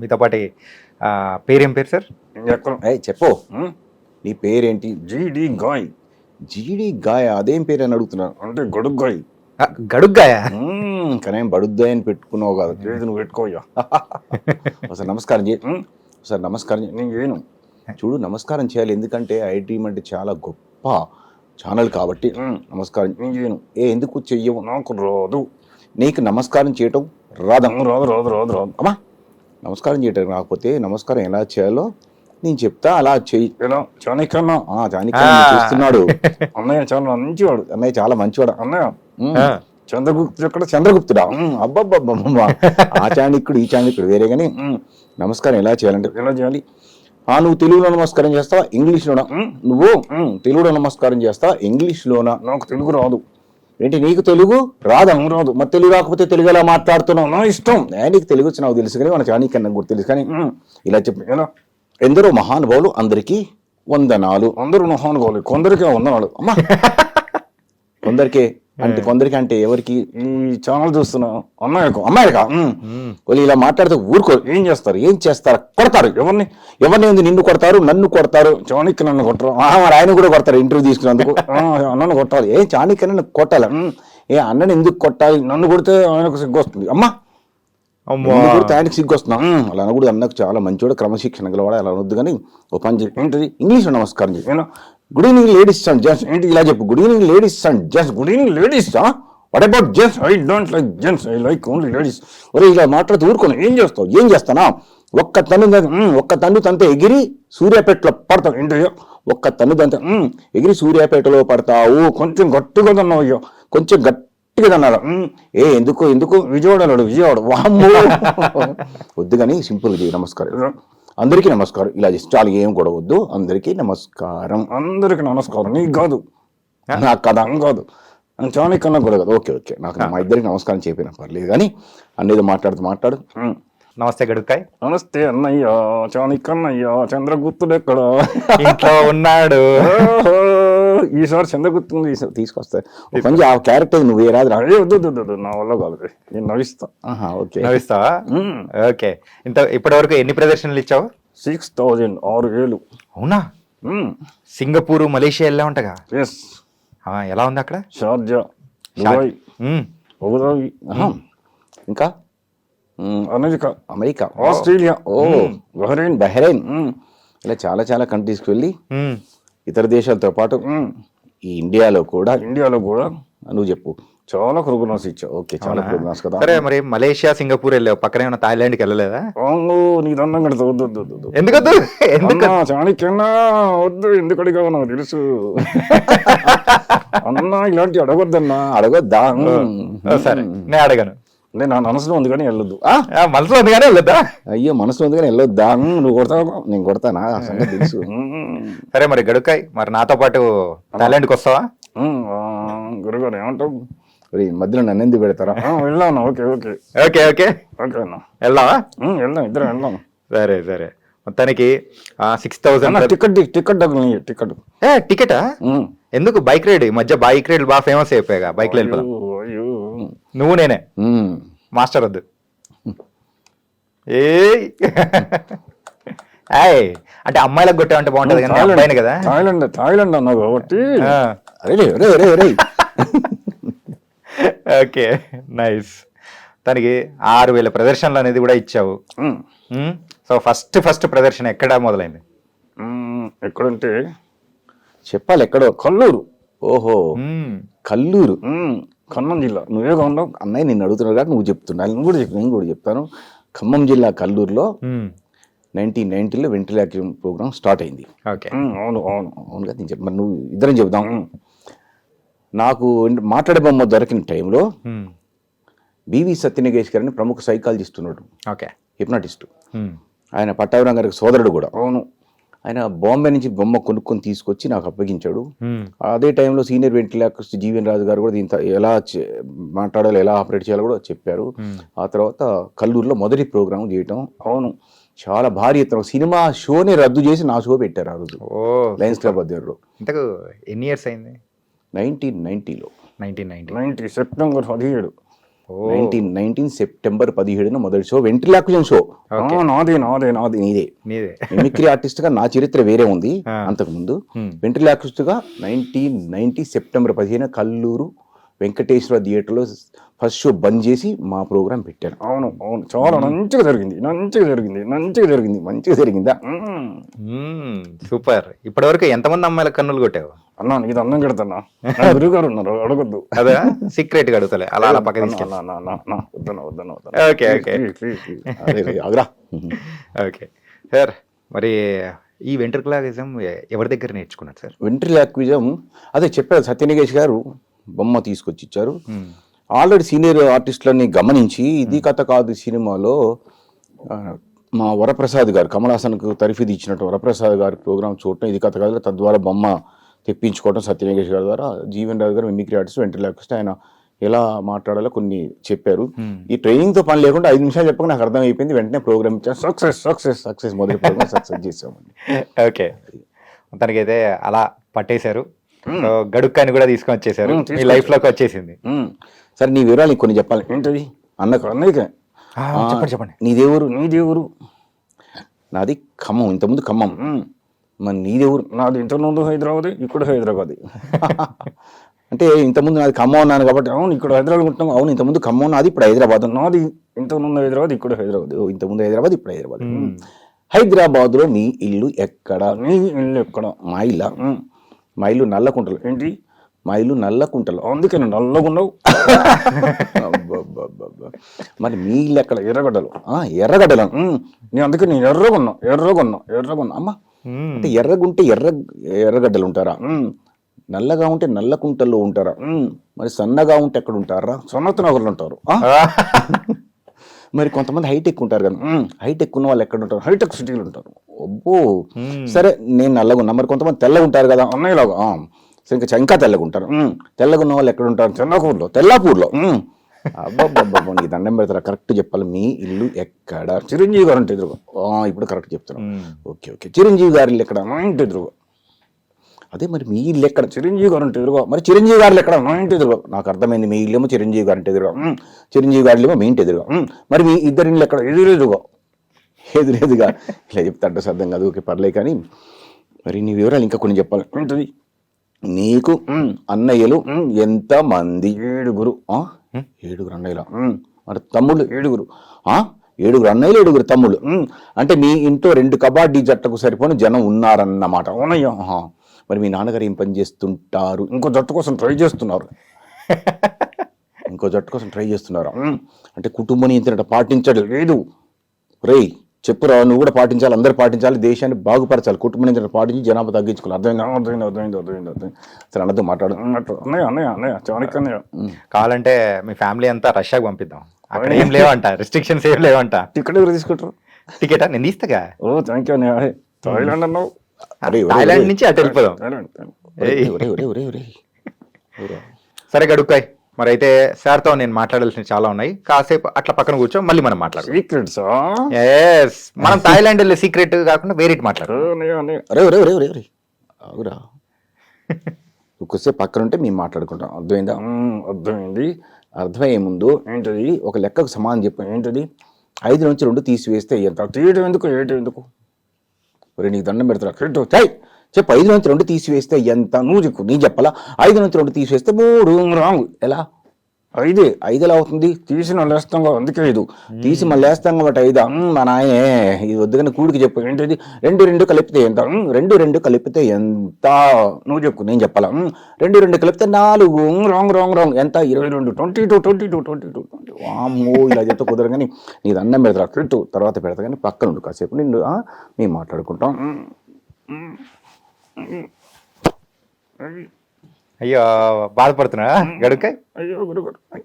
మీతో పాటి పేరేం పేరు సార్? ఎక్కడ చెప్పు నీ పేరేంటి? జీడి గాయ్. జీడి గాయ, అదేం పేరు అని అడుగుతున్నా. అంటే గొడుగ్గాయ్. గడుగ్గాయ? కానీ బడుద్దాయ అని పెట్టుకున్నావు కాదు. లేదు నువ్వు పెట్టుకోయ్యా. ఒకసారి నమస్కారం చేయి. ఒకసారి నమస్కారం చేయి. నేను చేయను. చూడు, నమస్కారం చేయాలి, ఎందుకంటే ఐడ్రీమ్ అంటే చాలా గొప్ప ఛానల్ కాబట్టి నమస్కారం. నేను చేయను. ఎందుకు చెయ్యవు? నాకు రాదు. నీకు నమస్కారం చేయటం రాదా? రాదు రాదు రాదు రాదు. అమ్మా, నమస్కారం చేయటం రాకపోతే నమస్కారం ఎలా చేయాలో నేను చెప్తా, అలా చెయ్యి. ఎలా? చాణక్యన్నా. చాణక్య చేస్తున్నాడు. అన్నయ్య చాలా మంచివాడు. అన్నయ్య చాలా మంచివాడు. అన్నయ్య చంద్రగుప్తుడు ఎక్కడ? చంద్రగుప్తుడా? అబ్బబ్బబ్బా, ఆ చాణక్యుడు ఈ చాణక్యుడు వేరే. కానీ నమస్కారం ఎలా చేయాలంటే, ఎలా చేయాలి? నువ్వు తెలుగులో నమస్కారం చేస్తావా ఇంగ్లీష్లోనా? నువ్వు తెలుగులో నమస్కారం చేస్తావా ఇంగ్లీష్లోనా? నాకు తెలుగు రాదు. ఏంటి, నీకు తెలుగు రాదా? రాదు. మరి తెలుగు రాకపోతే తెలుగు ఎలా మాట్లాడుతున్నావు? నా ఇష్టం. నీకు తెలుగు వచ్చి నాకు తెలుసు, కానీ మన చాణక్యన్న కూడా తెలుసు. కానీ ఇలా చెప్పు. ఎలా? ఎందరో మహానుభావులు, అందరికీ వందనాలు. అందరూ మహానుభావులు, కొందరికే వందనాలు. అమ్మా, కొందరికే అంటే కొందరికి అంటే ఎవరికి? ఈ ఛానల్ చూస్తున్నా అన్నయ్యకు. అమ్మాయికా? వాళ్ళు ఇలా మాట్లాడితే ఊరుకో. ఏం చేస్తారు? కొడతారు. ఎవరిని ఉంది? నిన్ను కొడతారు, నన్ను కొడతారు. చాణక్య నన్ను కొట్టరు. మరి ఆయన కూడా కొడతారు ఇంటర్వ్యూ తీసుకున్నందుకు. అన్నను కొట్టాలి. చాణక్య నన్ను కొట్టాలి. అన్నని ఎందుకు కొట్టాలి? నన్ను కొడితే ఆయనకు సిగ్గు వస్తుంది. అమ్మా, కొడితే ఆయనకు సిగ్గు వస్తున్నా? అలా అనకూడదు. అన్నకు చాలా మంచివాడు, క్రమశిక్షణ గలవాడు, అలా అనొద్దు. కానీ ఓ పని చెప్పి ఏంటిది, ఇంగ్లీష్లో నమస్కారం చెప్పి. Good evening ladies and gents. ఏంటి ఇలా చెప్పు? Good evening ladies and gents. Good evening ladies. What about gents? I don't like gents, I like only ladies. ఒరే, ఇలా మాట్లాడుతూ ఊరుకోను. ఏం చేస్తానా? ఒక్క తన్ను తంతే ఎగిరి సూర్యాపేటలో పడతావు. ఏంటయ్యో? ఒక్క తన్ను తంతే ఎగిరి సూర్యాపేటలో పడతావు. కొంచెం గట్టిగా తన్నావు. అయ్యో, కొంచెం గట్టిగా తన్నారా? ఎందుకు? విజయవాడ. వామ్మో, వద్దు కానీ సింపుల్ గా నమస్కారం. అందరికీ నమస్కారం. ఇలా చేసి చాలు, ఏం కూడా వద్దు. అందరికీ నమస్కారం. అందరికి నమస్కారం. నీకు కాదు, నాకు కదా కాదు, చాణక్యన్నా కూడా కదా. ఓకే, నాకు మా ఇద్దరికి నమస్కారం చెప్పినా పర్లేదు, కానీ అన్నేదో మాట్లాడు. నమస్తే గడుక్కాయ్. నమస్తే అన్నయ్య. చాణక్యన్నయ్య. చంద్రగుప్తుడు ఎక్కడ? ఇంట్లో ఉన్నాడు. ఈసారి చంద్రగుప్తుడు తీసుకొస్తా. కొంచెం ఆ క్యారెక్టర్ నువ్వు రాదు. వద్దు, నా వల్ల కాదు. నేను నవ్విస్తా. నవ్విస్తావా? ఓకే. ఇప్పటి వరకు ఎన్ని ప్రదర్శనలు ఇచ్చావు? 6,000. 6,000. అవునా? సింగపూర్, మలేషియా వెళ్ళా ఉంటగా? ఎస్. ఎలా ఉంది అక్కడ? షార్జా, దుబాయ్, అబుదాబి, ఇంకా అమెరికా, ఆస్ట్రేలియా, బహ్రెయిన్, ఇలా చాలా చాలా కంట్రీస్కి వెళ్ళి ఇతర దేశాలతో పాటు ఈ ఇండియాలో కూడా నువ్వు చెప్పు చాలా ప్రోగ్రామ్స్ ఇచ్చావు. ఓకే, చాలా ప్రోగ్రామ్స్ కదా. సరే, మరి మలేషియా, సింగపూర్ వెళ్ళావు, పక్కన ఏమైనా థాయిలాండ్కి వెళ్ళలేదా? నీ దండం కడతా. వద్దు. ఎందుకద్దు? చాణక్యన్నా వద్దు. ఎందుకు అడిగావు నాకు తెలుసు. అన్నా ఇలాంటి అడగొద్దన్నా. అడగొద్దా? సరే, నేను అడగను. నా మనసులో ఉంది కానీ వెళ్ళొద్దు. మనసులో ఉంది కానీ వెళ్ళొద్దా? అయ్యో, మనసులో ఉంది కానీ వెళ్ళొద్దా? నువ్వు కొడతావు, నేను కొడతానా? సంగతి తెలుసు. సరే, మరి గడుక్కాయ్, మరి నాతో పాటు థాయిలాండ్కి వస్తావా? గురుగారు ఏమంటావు? మధ్యలో నన్ను ఎందుకు పెడతారా? వెళ్ళాను. ఓకే అన్న, వెళ్దామా? వెళ్దాం, ఇద్దరం వెళ్దాం. సరే, మొత్తానికి 6,000. టికెటా? ఎందుకు? Bike ride. ఈ మధ్య బైక్ రైడ్ బాగా ఫేమస్ అయిపోయాగా. బైక్ వెళ్ళిపోదాం. నువ్వు నేనే మాస్టర్ వద్దు. అంటే అమ్మాయిలకు కొట్టామంటే బాగుంటది కానీ అబ్బాయిని కదా. థాయిలాండ్ అన్నావు కాబట్టి. Okay, nice. తనకి 6,000 ప్రదర్శనలు అనేది కూడా ఇచ్చావు. సో ఫస్ట్ ప్రదర్శన ఎక్కడ మొదలైంది? ఎక్కడంటే చెప్పాలి. ఎక్కడో? కల్లూరు. ఓహో, కల్లూరు, ఖమ్మం జిల్లా. నువ్వేగా ఉన్నావు అన్నయ్య, నిన్ను అడుగుతున్నావు కాబట్టి నువ్వు చెప్తున్నావు. నేను కూడా చెప్తాను. ఖమ్మం జిల్లా కల్లూరులో 1990లో వెంట్రిలాక్యూమ్ ప్రోగ్రామ్ స్టార్ట్ అయింది. అవునుగా నేను చెప్పి, మరి నువ్వు ఇద్దరం చెప్దాం. నాకు మాట్లాడే బొమ్మ దొరికిన టైంలో బివి సత్యనగేష్ గారిని ప్రముఖ సైకాలజిస్ట్ ఉన్నాడు, హిప్నాటిస్టు. ఆయన పట్టాభిరామ్ గారికి సోదరుడు కూడా. అవును. ఆయన బాంబే నుంచి బొమ్మ కొనుక్కొని తీసుకొచ్చి నాకు అప్పగించాడు. అదే టైంలో సీనియర్ వెంట్రిలాక్యూరిస్ట్ జీవన్ రాజు గారు కూడా దీంతో ఎలా మాట్లాడాలో, ఎలా ఆపరేట్ చేయాలో కూడా చెప్పారు. ఆ తర్వాత కల్లూరులో మొదటి ప్రోగ్రాం చేయటం. అవును, చాలా భారీ ఎత్తున సినిమా షోని రద్దు చేసి నా షో పెట్టారు ఆ రోజు లయన్స్ క్లబ్ అధ్యక్షుడు. ఇంతకు ఎన్ని ఇయర్స్ అయింది? 1990లో. 1990 సెప్టెంబర్ 17. 1919 సెప్టెంబర్ 17న మొదటి షో వెంట్రిలాక్విజన్ షో. నాది నీదే. మిమిక్రీ ఆర్టిస్ట్ గా నా చరిత్ర వేరే ఉంది. అంతకుముందు వెంట్రిలాక్విస్ట్ గా 1990 సెప్టెంబర్ 15న కల్లూరు వెంకటేశ్వర థియేటర్లో ఫస్ట్ షో బంద్ చేసి మా ప్రోగ్రామ్ పెట్టాను. అవును చాలా మంచిగా జరిగిందా? సూపర్. ఇప్పటి వరకు ఎంతమంది అమ్మాయిల కన్నులు కొట్టావు అన్నా? నీకు అన్నం కడతానా? గురువు గారు ఉన్నారు, అడగొద్దు. అదా సీక్రెట్ గా అడుగుతలే, అలా పక్క తీసుకెళ్ళి. ఓకే ఓకే సార్, మరి ఈ వెంట్రికలాగిజం ఎవరి దగ్గర నేర్చుకున్నారు సార్? వెంట్రిలాక్విజం అదే చెప్పారు, సత్యనికేష్ గారు బొమ్మ తీసుకొచ్చి ఇచ్చారు. ఆల్రెడీ సీనియర్ ఆర్టిస్టులని గమనించి ఇది కథ కాదు సినిమాలో మా వరప్రసాద్ గారు, కమల్ హాసన్కు తరఫీదు ఇచ్చినట్టు వరప్రసాద్ గారి ప్రోగ్రామ్ చూడటం, ఇది కథ కాదు, తద్వారా బొమ్మ తెప్పించుకోవడం సత్యనికేష్ గారి ద్వారా. జీవన్ రాజు గారు మిమిక్రీ ఆర్టిస్ట్, వెంట్రిలాక్విస్ట్, ఆయన ఎలా మాట్లాడాలో కొన్ని చెప్పారు. ఈ ట్రైనింగ్ తో పని లేకుండా 5 నిమిషాలు చెప్పక నాకు అర్థం అయిపోయింది. వెంటనే ప్రోగ్రామ్ ఇచ్చాను. సక్సెస్ మొదటి ప్రోగ్రామ్ సక్సెస్ చేసామండి. ఓకే, తనకైతే అలా పట్టేశారు. గడుక్కని కూడా తీసుకొని వచ్చేసారు, మీ లైఫ్ లోకి వచ్చేసింది. సరే, నీ వివరాలు కొన్ని చెప్పాలి. ఏంటది? అన్నయ్యకే చెప్పండి. నీ దేవురు? నాది ఖమ్మం, ఇంతకుముందు ఖమ్మం. మరి నీ దేవురు? నాది ఇంతకుముందు హైదరాబాద్, ఇప్పుడు హైదరాబాద్. అంటే ఇంతకుముందు నాది ఖమ్మం అన్నాను కాబట్టి అవును ఇక్కడ హైదరాబాద్ ఉంటున్నాం. అవును, ఇంతకుముందు ఖమ్మం, నాది ఇప్పుడు హైదరాబాద్. నాది ఇంతకుముందు హైదరాబాద్, ఇప్పుడు హైదరాబాద్. ఇంతకుముందు హైదరాబాద్, ఇప్పుడు హైదరాబాద్. హైదరాబాద్ లో నీ ఇల్లు ఎక్కడ? నీ ఇల్లు ఎక్కడ? మా ఇల్లా? మా ఇల్లు నల్లకుంటలు. ఏంటి? మా ఇల్లు నల్లకుంటలు. అందుకే నల్లగున్నావు. మరి మీ ఇల్లు ఎక్కడ? ఎర్రగడ్డలు. ఎర్రగడ్డలు. అందుకే నేను ఎర్రగొన్నా. అమ్మా, అంటే ఎర్రగుంటే ఎర్రగడ్డలు ఉంటారా? నల్లగా ఉంటే నల్లకుంటల్లో ఉంటారా? మరి సన్నగా ఉంటే ఎక్కడ ఉంటారా? సన్నత్ నగర్లు ఉంటారు. మరి కొంతమంది హైటెక్ ఉంటారు కదా, హైటెక్ ఉన్న వాళ్ళు ఎక్కడ ఉంటారు? హైటెక్ సిటీలు ఉంటారు. అబ్బో, సరే నేను నల్లగా ఉన్నా. మరి కొంతమంది తెల్లగా ఉంటారు కదా అన్నయ్యలాగా. సరే, ఇంకా తెల్లగా ఉంటారు. తెల్లగా ఉన్న వాళ్ళు ఎక్కడ ఉంటారు? తెల్లాపూర్లో. అబ్బాబ్బా, నీ దండం పెడతారా? కరెక్ట్ చెప్పాలి. మీ ఇల్లు ఎక్కడ? చిరంజీవి గారు అంటే ఎదురుగా. ఇప్పుడు కరెక్ట్ చెప్తాను. ఓకే, చిరంజీవి గారి ఇల్లు ఎక్కడ? మా ఇంటి ఎదురుగా. అదే, మరి మీ ఇల్లు ఎక్కడ? చిరంజీవి గారు అంటే ఎదురుగా. మరి చిరంజీవి గారు ఎక్కడ? మా ఇంటి ఎదురుగా. నాకు అర్థమైంది, మీ ఇల్లేమో చిరంజీవి గారి ఇంటి ఎదురుగా, చిరంజీవి గారి ఇల్లేమో మీ ఇంటి ఎదురుగా. మరి మీ ఇద్దరి ఇల్లు ఎక్కడ? ఎదురుగా. ఇలా చెప్తే అడ్రస్ అర్థం కాదు. ఓకే, పర్లే. కానీ మరి నీ వివరాలు ఇంకా కొన్ని చెప్పాలి. ఏంటది? నీకు అన్నయ్యలు ఎంత మంది? 7. 7 అన్నయ్యలు. మరి తమ్ముళ్ళు? 7. 7 అన్నయ్యలు, 7 తమ్ముళ్ళు. అంటే మీ ఇంట్లో 2 కబడ్డీ జట్టుకు సరిపోని జనం ఉన్నారన్నమాట. అవునయ్యా. మరి మీ నాన్నగారు ఏం పని చేస్తుంటారు? ఇంకో జట్టు కోసం ట్రై చేస్తున్నారు. అంటే కుటుంబ నియంత్రణ పాటించడం లేదు. రేయ్, చెప్పురా, నువ్వు కూడా పాటించాలి, అందరూ పాటించాలి, దేశాన్ని బాగుపరచాలి, కుటుంబ నియంత్రణ పాటించి జనాభా తగ్గించుకోవాలి. అర్థమైంది. సరే, అన్నతో మాట్లాడు. అన్నయ్య చానిక్ అన్నయ్య. కావాలంటే మీ ఫ్యామిలీ అంతా రష్యాకి పంపిద్దాం. అక్కడ ఏం లేవంట, రిస్ట్రిక్షన్స్ ఏం లేవంట. టికెట్ ఎవరు తీసుకుంటారు? టికెటా? నేను తీస్తాగా. థ్యాంక్ యూ అన్నయ్య. థాయిలాండ్ అన్నావు. థాయిలాండ్ నుంచి అటు వెళ్ళిపోదాం. సరే గడుక్కాయ్, మరి అయితే సార్తో నేను మాట్లాడాల్సినవి చాలా ఉన్నాయి. కాసేపు అట్లా పక్కన కూర్చో, మళ్ళీ మనం మాట్లాడదాం. సీక్రెట్స్? మనం థాయిలాండ్ వెళ్ళే సీక్రెట్ కాకుండా వేరే మాట్లాడు. అవురా, కొద్దిసేపు పక్కన ఉంటే మేము మాట్లాడుకుంటాం. అర్థమైందా? అర్థమైంది. అర్థమయ్యే ముందు ఏంటది ఒక లెక్కకు సమానం చెప్పు. ఏంటది? 5 నుంచి 2 తీసివేస్తే ఎంత? తీయడం ఎందుకు? ఏటం ఎందుకు? నీకు దండం పెడతారా? చెప్పు. 5 నుంచి 2 తీసివేస్తే ఎంత? నువ్వు చెప్పు. నీ చెప్పాలా? 5 నుంచి 2 తీసివేస్తే 3. రాంగ్. ఎలా? 5 ఎలా అవుతుంది? తీసి మళ్ళీ వేస్తాం, అందుకే 5. తీసి మళ్ళీ వేస్తాం కాబట్టి 5. మా నాయనే, ఇది వద్దుగానే కూడికి చెప్పు. ఏంటది? 2 కలిపితే ఎంత? 2 కలిపితే ఎంత? నువ్వు చెప్పు, నేను చెప్పాలా? 2 కలిపితే 4. రాంగ్. ఎంత? 22. 22. అమ్మో, ఇలా చెప్తే కుదరదు. కానీ నీది అన్నం పెడతా పెట్టు, తర్వాత పెడతా. కానీ పక్కన ఉండు కాసేపు, నిన్ను మేము మాట్లాడుకుంటాం. అయ్యో, బాధపడుతున్నా గడుక? అయ్యో గురుగారు.